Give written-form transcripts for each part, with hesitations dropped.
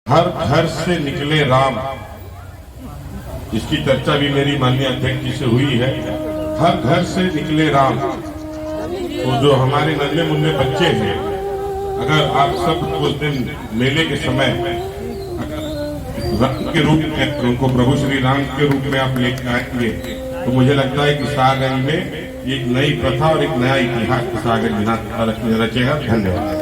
हर घर से निकले राम, इसकी चर्चा भी मेरी माननीय अध्यक्ष जी से हुई है। हर घर से निकले राम, तो जो हमारे नन्हे मुन्ने बच्चे हैं, अगर आप सब उस दिन मेले के समय राम के रूप में उनको प्रभु श्री राम के रूप में आप लेकर आएंगे, तो मुझे लगता है कि सागंज में एक नई प्रथा और एक नया इतिहास सागंज रचेगा। धन्यवाद।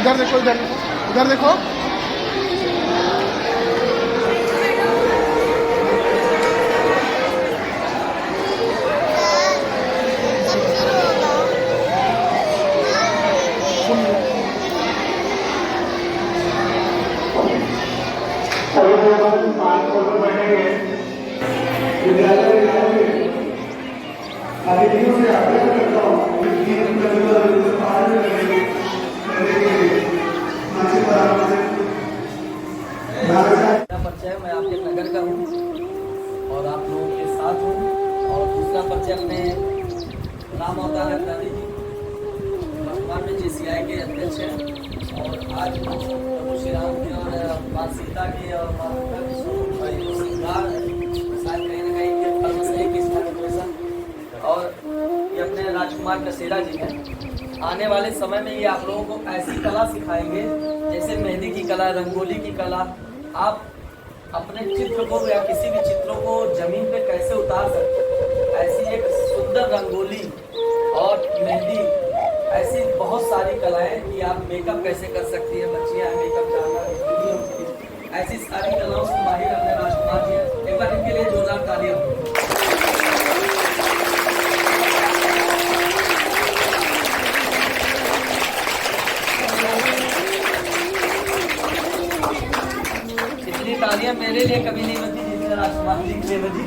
इधर देखो, इधर देखो, इधर देखो। परिचय मैं आपके नगर का हूँ और आप लोगों के साथ हूँ। और दूसरा परिचय अपने राम अवतार अग्रणी जी, वर्तमान में JCI के अध्यक्ष हैं। और आज प्रभु श्री राम की और माँ सीता की और माँ दुर्गा की श्रृंगार है, शायद कहीं ना कहीं के फल से एक डेकोरेशन। और ये अपने राजकुमार कसेरा जी हैं। आने वाले समय में ये आप लोगों को ऐसी कला सिखाएंगे जैसे मेहंदी की कला, रंगोली की कला। आप अपने चित्र को या किसी भी चित्रों को जमीन पे कैसे उतार सकते, ऐसी एक सुंदर रंगोली और मेहंदी, ऐसी बहुत सारी कलाएं कि आप मेकअप कैसे कर सकती है, बच्चियां मेकअप जानना, ऐसी सारी कलाओं से माहिर अपने राजकुमार जी। एक बार इनके लिए जोरदार तालियां। तालियां मेरे लिए कभी नहीं बजी जितने राजकुमार जी के लिए बजी।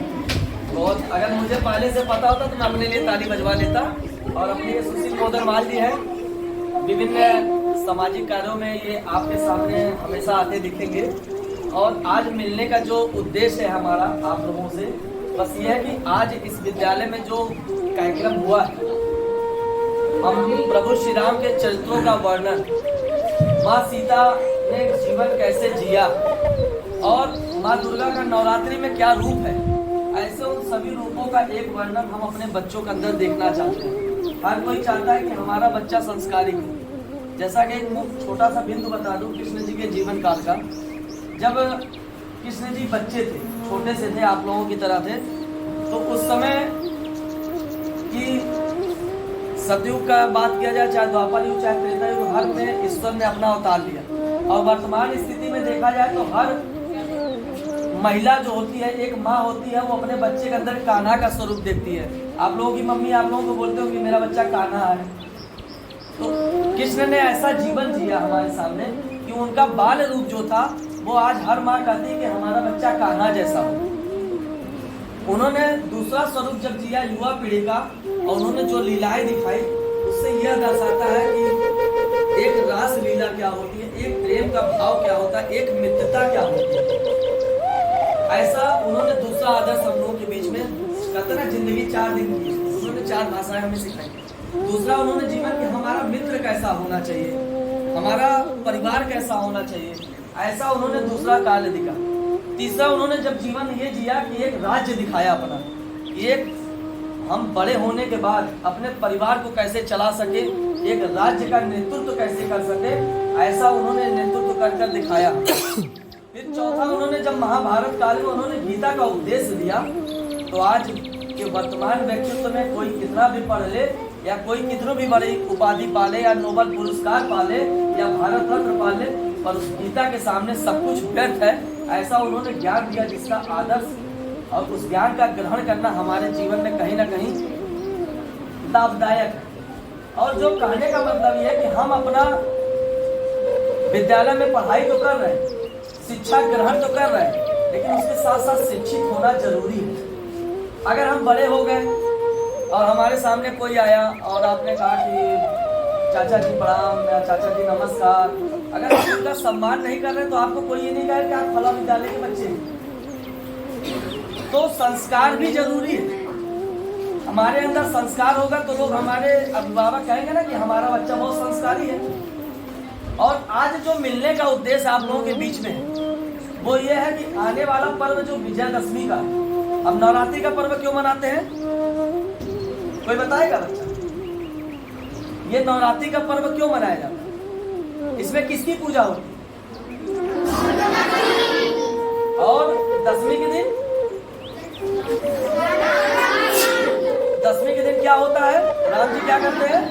बहुत, अगर मुझे पहले से पता होता तो मैं अपने लिए ताली बजवा लेता। और अपने ये सुशील मोदरमाल जी है, विभिन्न सामाजिक कार्यों में ये आपके सामने हमेशा आते दिखेंगे। और आज मिलने का जो उद्देश्य है हमारा आप लोगों से, बस ये है कि आज इस विद्यालय में जो कार्यक्रम हुआ है, हम प्रभु श्री राम के चरित्रों का वर्णन, माँ सीता ने जीवन कैसे जिया और माँ दुर्गा का नवरात्रि में क्या रूप है, ऐसे उन सभी रूपों का एक वर्णन हम अपने बच्चों के अंदर देखना चाहते हैं। हर कोई चाहता है कि हमारा बच्चा संस्कारी हो। जैसा कि एक छोटा सा बिंदु बता दूं कृष्ण जी के जीवन काल का। जब कृष्ण जी बच्चे थे, छोटे से थे, आप लोगों की तरह थे, तो उस समय की सतयुग का बात किया जाए, चाहे द्वापर युग चाहे त्रेता युग, हर में ईश्वर ने अपना अवतार लिया। और वर्तमान स्थिति में देखा जाए तो हर महिला जो होती है, एक माँ होती है, वो अपने बच्चे के अंदर कान्हा का स्वरूप देखती है। आप लोगों की मम्मी आप लोगों को बोलते हो कि मेरा बच्चा कान्हा है। तो कृष्ण ने ऐसा जीवन जिया हमारे सामने कि उनका बाल रूप जो था वो आज हर माँ कहती है कि हमारा बच्चा कान्हा जैसा हो। उन्होंने दूसरा स्वरूप जब जिया युवा पीढ़ी का, और उन्होंने जो लीलाएं दिखाई, उससे यह दर्शाता है कि एक रास लीला क्या होती है, एक प्रेम का भाव क्या होता है, एक मित्रता क्या होती है। ऐसा उन्होंने दूसरा आदर्श हम लोगों के बीच में, कहते ना जिंदगी 4 दिन की, उन्होंने 4 भाषाएं हमें सिखाई। दूसरा उन्होंने जीवन कि हमारा मित्र कैसा होना चाहिए, हमारा परिवार कैसा होना चाहिए, ऐसा उन्होंने दूसरा कार्य दिखा। तीसरा उन्होंने जब जीवन ये जिया कि एक राज्य दिखाया अपना, एक हम बड़े होने के बाद अपने परिवार को कैसे चला सके, एक राज्य का नेतृत्व कैसे कर सके, ऐसा उन्होंने नेतृत्व कर दिखाया। फिर चौथा उन्होंने जब महाभारत काल में उन्होंने गीता का उपदेश दिया, तो आज के वर्तमान व्यक्तित्व में कोई कितना भी पढ़ ले या कोई कितनी भी बड़ी उपाधि पाले या नोबेल पुरस्कार पाले या भारत रत्न पाले, पर उस गीता के सामने सब कुछ व्यर्थ है। ऐसा उन्होंने ज्ञान दिया जिसका आदर्श और उस ज्ञान का ग्रहण करना हमारे जीवन में कहीं ना कहीं लाभदायक है। और जो कहने का मतलब यह है कि हम अपना विद्यालय में पढ़ाई तो कर रहे हैं, शिक्षा ग्रहण तो कर रहे हैं, लेकिन उसके साथ साथ शिक्षित होना जरूरी है। अगर हम बड़े हो गए और हमारे सामने कोई आया और आपने कहा कि चाचा जी प्रणाम या चाचा जी नमस्कार, अगर आप उनका सम्मान नहीं कर रहे तो आपको कोई ये नहीं कहे कि आप फला विद्यालय के बच्चे हैं। तो संस्कार भी जरूरी है। हमारे अंदर संस्कार होगा तो लोग हमारे अभिभावक कहेंगे ना कि हमारा बच्चा बहुत संस्कारी है। और आज जो मिलने का उद्देश्य आप लोगों के बीच में है वो ये है कि आने वाला पर्व जो विजयदशमी का है, अब नवरात्रि का पर्व क्यों मनाते हैं, कोई बताएगा बच्चा? ये नवरात्रि का पर्व क्यों मनाया जाता है? इसमें किसकी पूजा होती है? और दसवीं के दिन, दसवीं के दिन क्या होता है? राम जी क्या करते हैं?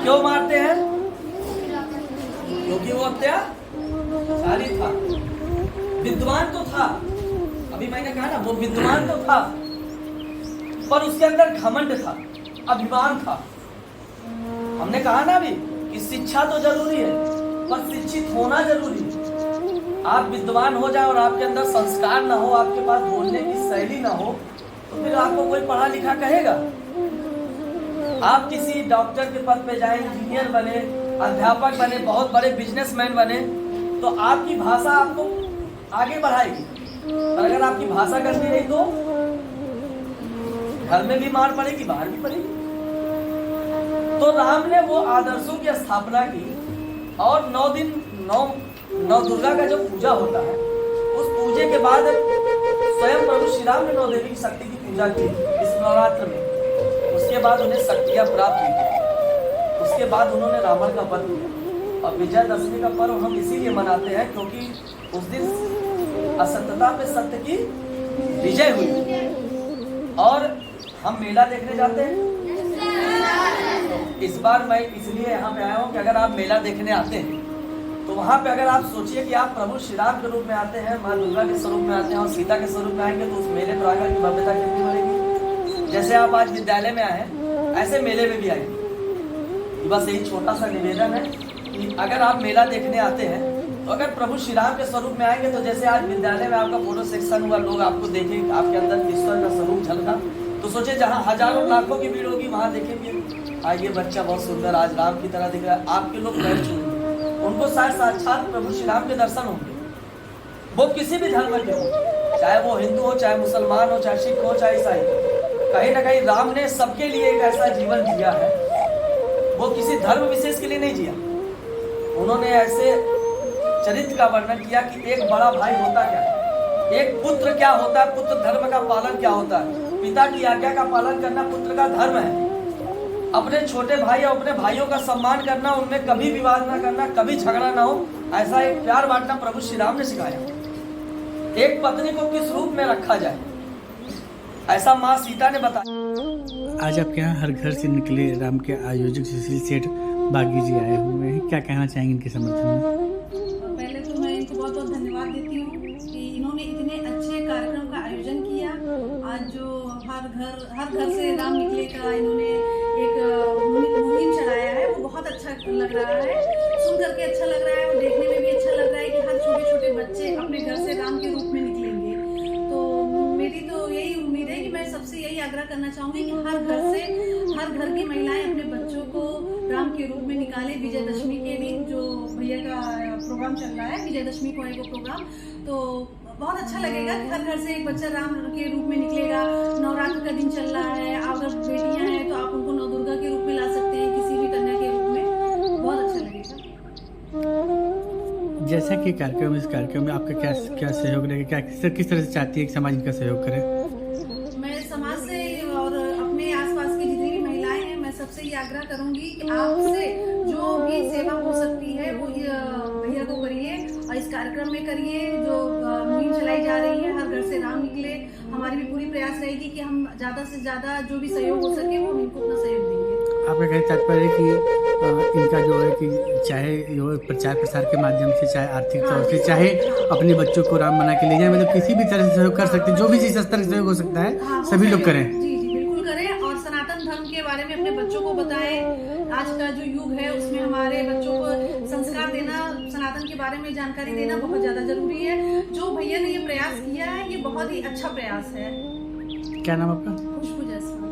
क्यों मारते हैं? क्योंकि वो अत्याचारी था। विद्वान तो था, अभी मैंने कहा ना, वो विद्वान तो था पर उसके अंदर घमंड था, अभिमान था। हमने कहा ना अभी कि शिक्षा तो जरूरी है पर शिक्षित होना जरूरी है। आप विद्वान हो जाए और आपके अंदर संस्कार ना हो, आपके पास बोलने की शैली ना हो, तो फिर आपको कोई पढ़ा लिखा कहेगा? आप किसी डॉक्टर के पद पे जाए, इंजीनियर बने, अध्यापक बने, बहुत बड़े बिजनेसमैन बने, तो आपकी भाषा आपको आगे बढ़ाएगी। और अगर आपकी भाषा गंदी रही तो घर में भी मार पड़ेगी, बाहर भी पड़ेगी। तो राम ने वो आदर्शों की स्थापना की और 9 दिन नौ दुर्गा का जो पूजा होता है, उस पूजे के बाद स्वयं प्रभु श्री राम ने 9 देवी की शक्ति की पूजा की इस नवरात्र में। उसके बाद उन्हें शक्तियां प्राप्त हुई। उसके बाद उन्होंने रावण का वध किया। और विजयदशमी का पर्व हम इसीलिए मनाते हैं क्योंकि उस दिन असत्यता पे सत्य की विजय हुई। और हम मेला देखने जाते हैं। तो इस बार मैं इसलिए यहाँ पे आया हूँ कि अगर आप मेला देखने आते हैं तो वहाँ पे अगर आप सोचिए कि आप प्रभु श्री राम के रूप में आते हैं, माँ दुर्गा के स्वरूप में आते हैं और सीता के स्वरूप में आएंगे तो उस मेले प्रांगण की भव्यता कितनी बढ़ेगी। जैसे आप आज विद्यालय में आए हैं ऐसे मेले में भी आएंगे। बस यही छोटा सा निवेदन है कि अगर आप मेला देखने आते हैं तो अगर प्रभु श्री राम के स्वरूप में आएंगे तो जैसे आज विद्यालय में आपका फोटो सेक्शन हुआ, लोग आपको देखेंगे, आपके अंदर ईश्वर का स्वरूप झलका, तो सोचे जहाँ हजारों लाखों की भीड़ होगी वहाँ देखेंगे ये बच्चा बहुत सुंदर आज राम की तरह दिख रहा है। आपके लोग पैर छूएंगे, उनको शायद साक्षात प्रभु श्री राम के दर्शन होंगे। वो किसी भी धर्म के हो, चाहे वो हिंदू हो, चाहे मुसलमान हो, चाहे सिख हो, चाहे ईसाई हो, कहीं ना कहीं राम ने सबके लिए एक ऐसा जीवन जिया है। वो किसी धर्म विशेष के लिए नहीं जिया। उन्होंने ऐसे चरित्र का वर्णन किया कि एक बड़ा भाई होता क्या है, एक पुत्र क्या होता है, पुत्र धर्म का पालन क्या होता है, पिता की आज्ञा का पालन करना पुत्र का धर्म है। अपने छोटे भाई और अपने भाइयों का सम्मान करना, उनमें कभी विवाद ना करना, कभी झगड़ा ना हो, ऐसा एक प्यार बांटना प्रभु श्री राम ने सिखाया। एक पत्नी को किस रूप में रखा जाए ऐसा माँ सीता ने बताया। आज आपके यहाँ हर घर से निकले राम के आयोजक सुशील सेठ बागी जी आए हुए हैं, क्या कहना चाहेंगे इनके समर्थन में? पहले तो मैं इनको बहुत बहुत धन्यवाद देती हूँ कि इन्होंने इतने अच्छे कार्यक्रम का आयोजन किया। आज जो हर घर से राम निकले का इन्होंने एक मुहिम चलाया है, वो बहुत अच्छा लग रहा है, सुन करके अच्छा लग रहा है और देखने में भी अच्छा लग रहा है कि हर छोटे छोटे बच्चे अपने घर से राम के रूप में निकलेंगे। तो मेरी तो यही उम्मीद है कि मैं सबसे यही आग्रह करना चाहूँगी कि हर घर की महिलाएं अपने बच्चों को राम के रूप में निकालें। विजयदशमी के दिन जो भैया का प्रोग्राम चल रहा है, विजयदशमी को है वो प्रोग्राम, तो बहुत अच्छा लगेगा कि हर घर से एक बच्चा राम के रूप में निकलेगा। नवरात्र का दिन चल रहा है, अगर बेटियां हैं तो आप उनको नौ दुर्गा के रूप में ला सकते हैं, किसी भी कन्या के रूप में, बहुत अच्छा लगेगा। जैसा कि कार्यक्रम, इस कार्यक्रम में आपका क्या सहयोग रहेगा, किस तरह से चाहती है कि समाज इनका सहयोग करे? मैं समाज से और अपने आसपास की जितनी भी महिलाएं हैं, मैं सबसे ये आग्रह करूंगी कि आपसे जो भी सेवा हो सकती है वो भैया को करिए और इस कार्यक्रम में करिए। जो मुहिम चलाई जा रही है हर घर से राम निकले, हमारी भी पूरी प्रयास रहेगी कि हम ज़्यादा से ज़्यादा जो भी सहयोग हो सके वो इनको अपना सहयोग देंगे। आपका कहने तात्पर्य है कि इनका जो है कि चाहे जो प्रचार प्रसार के माध्यम से, चाहे आर्थिक तौर से, चाहे अपने बच्चों को राम बना के ले जाए, मतलब किसी भी तरह से सहयोग कर सकते हैं, जो भी चीज़ स्तर का सहयोग हो सकता है सभी लोग करें। जी बिल्कुल करें और सनातन धर्म के बारे में अपने बच्चों को बताएं। आज का जो युग है उसमें हमारे बच्चों को संस्कार देना, सनातन के बारे में जानकारी देना बहुत ज़्यादा जरूरी है। जो भैया ने ये प्रयास किया है ये बहुत ही अच्छा प्रयास है। क्या नाम आपका? खुशबू जायसवाल।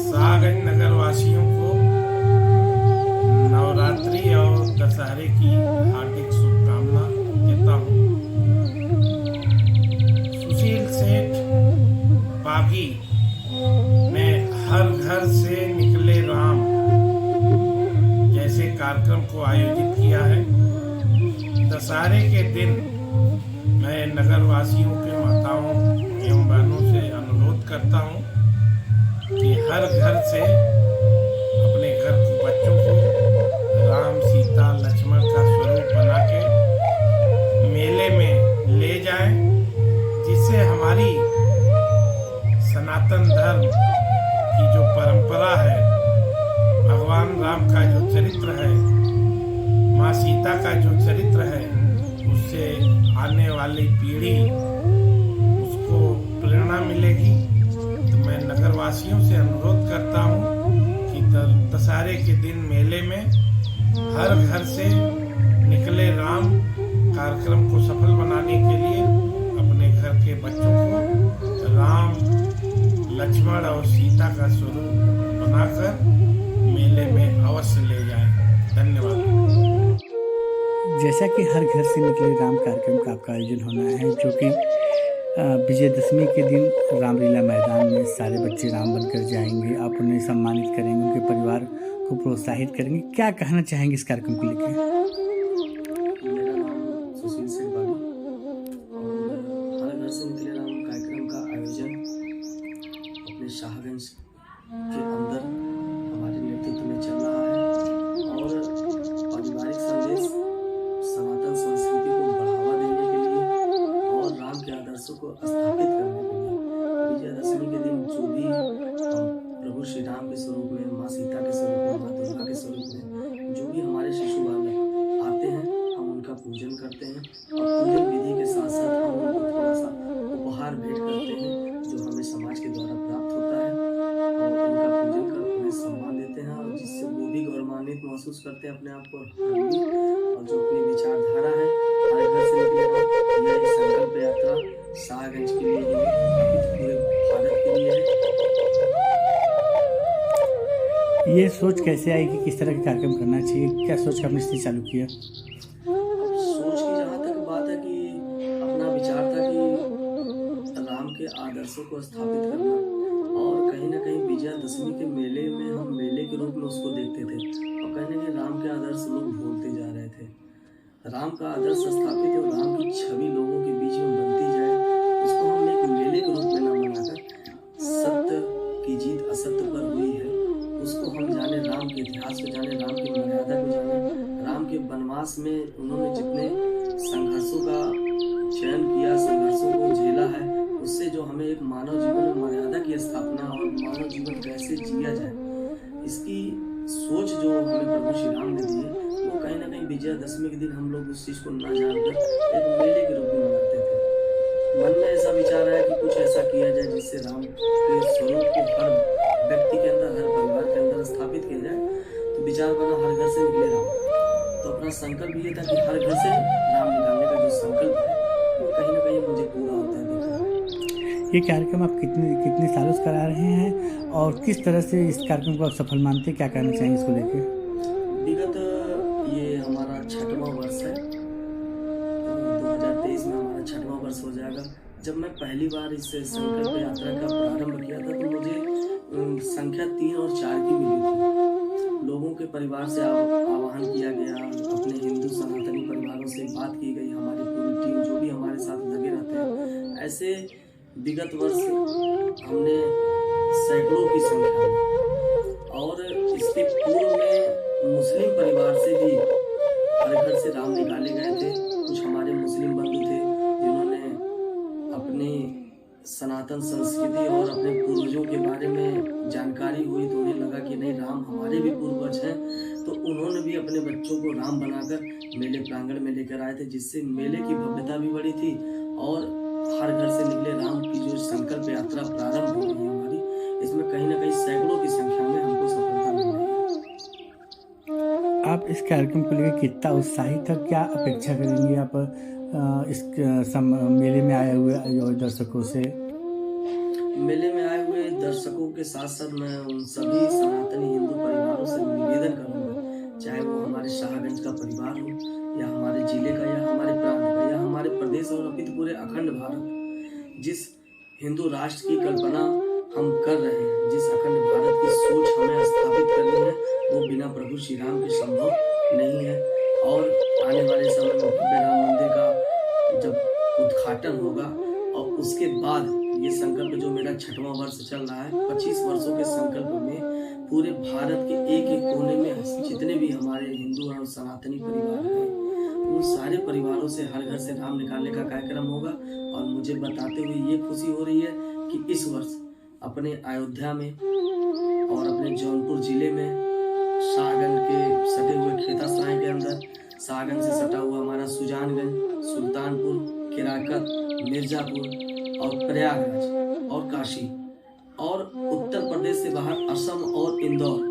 शाहगंज नगर वासियों को नवरात्रि और दशहरे की हार्दिक शुभकामना देता हूँ। सुशील सेठ जी ने हर घर से निकले राम जैसे कार्यक्रम को आयोजित किया है। दशहरे के दिन मैं नगर वासियों के माताओं एवं बहनों से अनुरोध करता हूँ कि हर घर से अपने घर के बच्चों को राम सीता लक्ष्मण का स्वरूप बना के मेले में ले जाएं, जिससे हमारी सनातन धर्म की जो परंपरा है, भगवान राम का जो चरित्र है, माँ सीता का जो चरित्र है, उससे आने वाली पीढ़ी उसको प्रेरणा मिलेगी। तो मैं नगरवासियों से अनुरोध करता हूँ कि दशहरे के दिन मेले में हर घर से निकले राम कार्यक्रम को सफल बनाने के लिए अपने घर के बच्चों को राम लक्ष्मण और सीता का स्वरूप बनाकर मेले में अवश्य ले जाएं। धन्यवाद। जैसा कि हर घर से निकले राम कार्यक्रम का आपका आयोजन होना है, जो कि विजयदशमी के दिन रामलीला मैदान में सारे बच्चे राम बनकर जाएंगे। आप उन्हें सम्मानित करेंगे, उनके परिवार को प्रोत्साहित करेंगे। क्या कहना चाहेंगे इस कार्यक्रम को लेकर? मेरा नाम सुशील सिंह और हर घर से निकले राम कार्यक्रम का आयोजन अपने शाहगंज के अंदर हमारे नेतृत्व में चल रहा है और पारिवारिक संदेश, सनातन संस्कृति को बढ़ावा देने के लिए और राम के आदर्शों को स्थापित करने के लिए विजयदशमी के दिन जो भी प्रभु श्री राम के स्वरूप में, माँ सीता के स्वरूप में, माँ दुर्गा के स्वरूप में जो भी हमारे शिशु बालक आते हैं, हम उनका पूजन करते हैं और पूजन विधि के साथ साथ हम उनको थोड़ा सा उपहार भेंट करते हैं जो हमें समाज के द्वारा प्राप्त होता है और उनका पूजन कर उन्हें सम्मान देते हैं और जिससे वो भी गौरवान्वित महसूस करते हैं अपने आप को। और जो अपनी विचारधारा है, हर घर से निकले राम, यह संकल्प यात्रा शाहगंज के लिए ही नहीं, पूरे भारत के लिए है। ये सोच कैसे आई कि किस तरह का कार्यक्रम करना चाहिए? क्या सोच कर आपने इसलिए चालू किया? सोच की जहाँ तक बात है कि अपना विचार था कि राम के आदर्शों को स्थापित करना और कहीं ना कहीं विजयदशमी के मेले में हम मेले के रूप में उसको देखते थे और कहीं ना कहीं राम के आदर्श लोग भूलते जा रहे थे। राम का आदर्श स्थापित और राम की छवि लोगों के बीच में बनती जाए, उसको हम एक मेले के रूप में न बनाकर सत्य की जीत असत्य पर हुई है उसको हम जाने, राम के इतिहास को जाने, राम की मर्यादा को जाने, राम के वनवास में उन्होंने जितने संघर्षों का चयन किया, संघर्षों को झेला है, उससे जो हमें एक मानव जीवन में मर्यादा की स्थापना और मानव जीवन कैसे जिया जाए, इसकी सोच जो हमें प्रभु श्री राम ने दी है, वो कहीं ना कहीं विजयदशमी के दिन हम लोग उस चीज़ को न जानकर एक मेले के रूप में मनाते थे। मन में ऐसा विचार आया कि कुछ ऐसा किया जाए जिससे राम के स्वरूप को हर व्यक्ति के अंदर, हर परिवार के अंदर स्थापित किया जाए। तो विचार बना हर घर से निकले राम। तो अपना संकल्प ये था कि हर घर से राम निकालने का जो संकल्प है वो कहीं ना कहीं मुझे पूरा होता है दिख रहा है। ये कार्यक्रम आप कितने सालों से करा रहे हैं और किस तरह से इस कार्यक्रम को आप सफल मानते हैं? क्या कहना चाहेंगे इसको लेकर? विगत ये हमारा 6वां वर्ष है, 2023 में हमारा 6वां वर्ष हो जाएगा। जब मैं पहली बार इस संकल्प यात्रा का प्रारंभ किया था तो मुझे संख्या 3 और 4 की मिली थी। लोगों के परिवार से आह्वान किया गया, अपने हिंदू सनातनी परिवारों से बात की गई, हमारी पूरी टीम जो भी हमारे साथ लगे रहते हैं। ऐसे विगत वर्ष हमने सैकड़ों की संख्या में और इसके पूर्व में मुस्लिम परिवार से भी हर घर से राम निकाले गए थे। कुछ हमारे मुस्लिम बंधु थे जिन्होंने अपनी सनातन संस्कृति और अपने पूर्वजों के बारे में जानकारी हुई तो उन्हें लगा कि नहीं, राम हमारे भी पूर्वज हैं। तो उन्होंने भी अपने बच्चों को राम बनाकर मेले प्रांगण में लेकर आए थे, जिससे मेले की भव्यता भी बढ़ी थी और हर घर से निकले राम की जो संकल्प यात्रा प्रारंभ हो रही है हमारी, इसमें कहीं ना कहीं सैकड़ों की संख्या में हमको सफलता मिल रही है। आप इस कार्यक्रम को लेकर कितना उत्साहित है? क्या अपेक्षा करेंगे आप इस मेले में आए हुए दर्शकों से? मेले में आए हुए दर्शकों के साथ साथ मैं उन सभी सनातनी हिंदू परिवारों से निवेदन करूंगा, चाहे वो हमारे शाहगंज का परिवार हो या हमारे जिले का या हमारे प्रांत का या हमारे प्रदेश और अपितु पूरे अखंड भारत, जिस हिंदू राष्ट्र की कल्पना हम कर रहे हैं, जिस अखंड भारत की सोच हमें स्थापित करनी है, वो बिना प्रभु श्री राम के संभव नहीं है। और आने वाले समय में भव्य राम मंदिर का जब उद्घाटन होगा और उसके बाद ये संकल्प जो मेरा 6वां वर्ष चल रहा है, 25 वर्षों के संकल्प में पूरे भारत के एक एक कोने में जितने भी हमारे हिंदू और सनातनी परिवार हैं, उन सारे परिवारों से हर घर से राम निकालने का कार्यक्रम होगा। और मुझे बताते हुए ये खुशी हो रही है कि इस वर्ष अपने अयोध्या में और अपने जौनपुर जिले में शाहगंज के सटे हुए खेता सराय के अंदर, शाहगंज से सटा हुआ हमारा सुजानगंज, सुल्तानपुर, केराकत, मिर्जापुर और प्रयागराज और काशी और उत्तर प्रदेश से बाहर असम और इंदौर,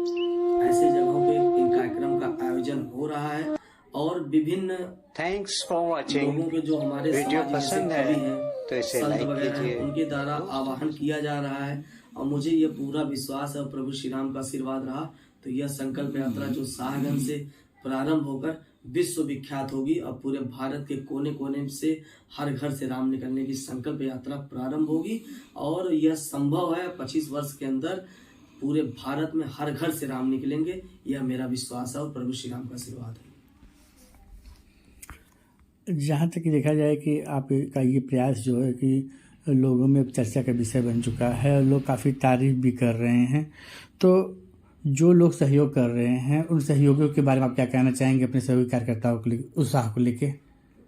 ऐसे जगहों पे इन कार्यक्रम का आयोजन हो रहा है। और विभिन्न थैंक्स फॉर वाचिंग। लोगों के जो हमारे वीडियो समाज पसंद जैसे कवि है हैं, तो इसे संत लाइक वगैरह हैं, कीजिए। उनके द्वारा आवाहन किया जा रहा है। और मुझे ये पूरा विश्वास है प्रभु श्री राम का आशीर्वाद रहा तो यह संकल्प यात्रा जो शाहगंज से प्रारंभ होकर विश्व विख्यात होगी और पूरे भारत के कोने कोने से हर घर से राम निकलने की संकल्प यात्रा प्रारंभ होगी। और यह संभव है 25 वर्ष के अंदर पूरे भारत में हर घर से राम निकलेंगे, यह मेरा विश्वास है और प्रभु श्री राम का आशीर्वाद है। जहाँ तक कि देखा जाए कि आपका ये प्रयास जो है कि लोगों में चर्चा का विषय बन चुका है और लोग काफ़ी तारीफ भी कर रहे हैं, तो जो लोग सहयोग कर रहे हैं उन सहयोगियों के बारे में आप क्या कहना चाहेंगे अपने सहयोगी कार्यकर्ताओं को उत्साह को लेके?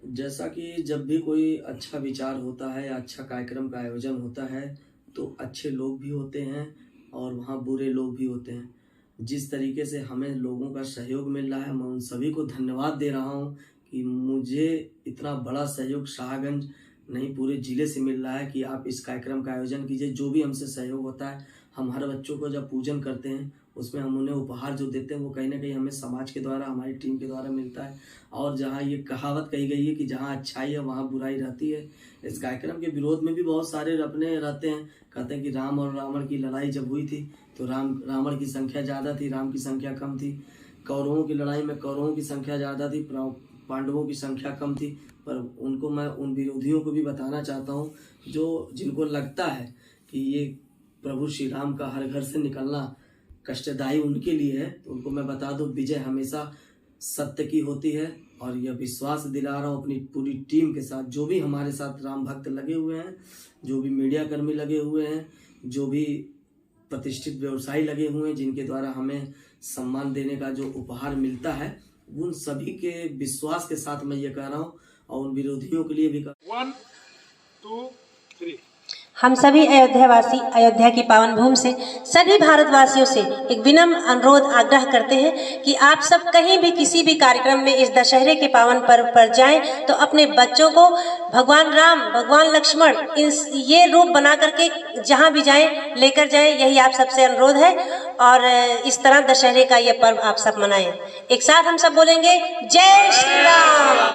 जैसा कि जब भी कोई अच्छा विचार होता है या अच्छा कार्यक्रम का आयोजन होता है तो अच्छे लोग भी होते हैं और वहाँ बुरे लोग भी होते हैं। जिस तरीके से हमें लोगों का सहयोग मिल रहा है, मैं उन सभी को धन्यवाद दे रहा हूँ कि मुझे इतना बड़ा सहयोग शाहगंज नहीं पूरे जिले से मिल रहा है कि आप इस कार्यक्रम का आयोजन कीजिए। जो भी हमसे सहयोग होता है, हम हर बच्चों को जब पूजन करते हैं उसमें हम उन्हें उपहार जो देते हैं वो कहीं ना कहीं हमें समाज के द्वारा, हमारी टीम के द्वारा मिलता है। और जहाँ ये कहावत कही गई है कि जहाँ अच्छाई है वहाँ बुराई रहती है, इस कार्यक्रम के विरोध में भी बहुत सारे अपने रहते हैं, कहते हैं कि राम और रावण की लड़ाई जब हुई थी तो रावण की संख्या ज़्यादा थी, राम की संख्या कम थी। कौरवों की लड़ाई में कौरवों की संख्या ज़्यादा थी, पांडवों की संख्या कम थी। पर उनको मैं उन विरोधियों को भी बताना चाहता हूँ जिनको लगता है कि ये प्रभु श्री राम का हर घर से निकलना कष्टदायी उनके लिए है, तो उनको मैं बता दूं विजय हमेशा सत्य की होती है। और यह विश्वास दिला रहा हूँ अपनी पूरी टीम के साथ, जो भी हमारे साथ राम भक्त लगे हुए हैं, जो भी मीडिया कर्मी लगे हुए हैं, जो भी प्रतिष्ठित व्यवसायी लगे हुए हैं, जिनके द्वारा हमें सम्मान देने का जो उपहार मिलता है, उन सभी के विश्वास के साथ मैं ये कह रहा हूँ और उन विरोधियों के लिए भी 1 2 3। हम सभी अयोध्यावासी अयोध्या की पावन भूमि से सभी भारतवासियों से एक विनम्र अनुरोध आग्रह करते हैं कि आप सब कहीं भी किसी भी कार्यक्रम में इस दशहरे के पावन पर्व पर जाएं तो अपने बच्चों को भगवान राम, भगवान लक्ष्मण ये रूप बना करके जहां भी जाएं लेकर जाएं, यही आप सबसे अनुरोध है। और इस तरह दशहरे का ये पर्व आप सब मनाएं। एक साथ हम सब बोलेंगे जय श्री राम।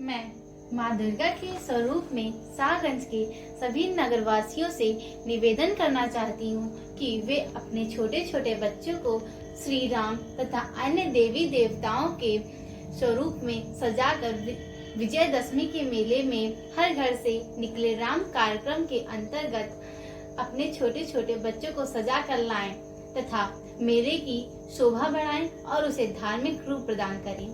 मैं माँ दुर्गा के स्वरूप में शाहगंज के सभी नगरवासियों से निवेदन करना चाहती हूँ कि वे अपने छोटे छोटे बच्चों को श्री राम तथा अन्य देवी देवताओं के स्वरूप में सजाकर विजयदशमी के मेले में हर घर से निकले राम कार्यक्रम के अंतर्गत अपने छोटे छोटे बच्चों को सजा कर लाएं तथा मेले की शोभा बढ़ाएं और उसे धार्मिक रूप प्रदान करें।